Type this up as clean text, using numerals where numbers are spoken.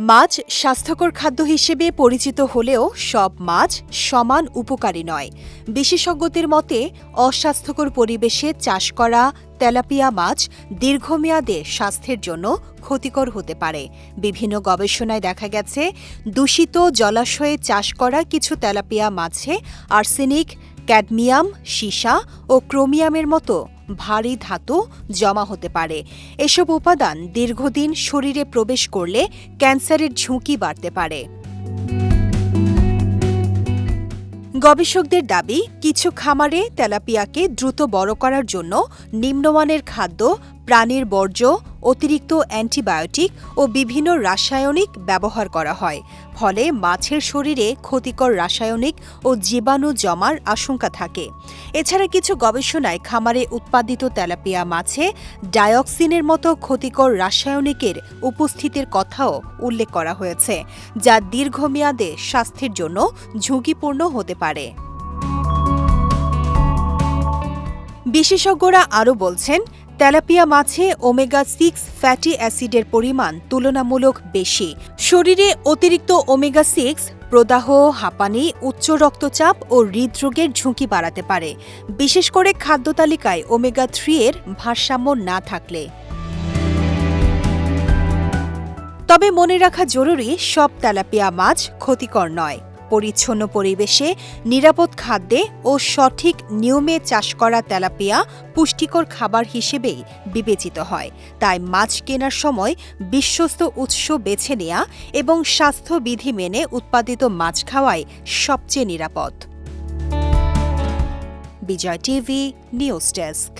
মাছ স্বাস্থ্যকর খাদ্য হিসেবে পরিচিত হলেও সব মাছ সমান উপকারী নয়। বিশেষজ্ঞদের মতে অস্বাস্থ্যকর পরিবেশে চাষ করা তেলাপিয়া মাছ দীর্ঘমেয়াদে স্বাস্থ্যের জন্য ক্ষতিকর হতে পারে। বিভিন্ন গবেষণায় দেখা গেছে দূষিত জলাশয়ে চাষ করা কিছু তেলাপিয়া মাছে আর্সেনিক, ক্যাডমিয়াম, সীসা ও ক্রোমিয়ামের মতো ভারী ধাতু জমা হতে পারে। এসব উপাদান দীর্ঘদিন শরীরে প্রবেশ করলে ক্যান্সারের ঝুঁকি বাড়তে পারে। গবেষকদের দাবি, কিছু খামারে তেলাপিয়াকে দ্রুত বড় করার জন্য নিম্নমানের খাদ্য, প্রাণীর বর্জ্য, অতিরিক্ত অ্যান্টিবায়োটিক ও বিভিন্ন রাসায়নিক ব্যবহার করা হয়। ফলে মাছের শরীরে ক্ষতিকর রাসায়নিক ও জীবাণু জমার আশঙ্কা থাকে। এছাড়া কিছু গবেষণায় খামারে উৎপাদিত তেলাপিয়া মাছে ডায়ক্সিনের মতো ক্ষতিকর রাসায়নিকের উপস্থিতির কথাও উল্লেখ করা হয়েছে, যা দীর্ঘমেয়াদে স্বাস্থ্যের জন্য ঝুঁকিপূর্ণ হতে পারে। বিশেষজ্ঞরা আরও বলছেন, তেলাপিয়া মাছে ওমেগা-6 ফ্যাটি অ্যাসিডের পরিমাণ তুলনামূলক বেশি। শরীরে অতিরিক্ত ওমেগা-6 প্রদাহ, হাঁপানি, উচ্চ রক্তচাপ ও হৃদরোগের ঝুঁকি বাড়াতে পারে, বিশেষ করে খাদ্য তালিকায় ওমেগা-3 এর ভারসাম্য না থাকলে। তবে মনে রাখা জরুরি, সব তেলাপিয়া মাছ ক্ষতিকর নয়। পরিচ্ছন্ন পরিবেশে, নিরাপদ খাদ্যে ও সঠিক নিয়মে চাষ করা তেলাপিয়া পুষ্টিকর খাবার হিসেবেই বিবেচিত হয়। তাই মাছ কেনার সময় বিশ্বস্ত উৎস বেছে নেওয়া এবং স্বাস্থ্যবিধি মেনে উৎপাদিত মাছ খাওয়াই সবচেয়ে নিরাপদ। বিজয় টিভি নিউজ ডেস্ক।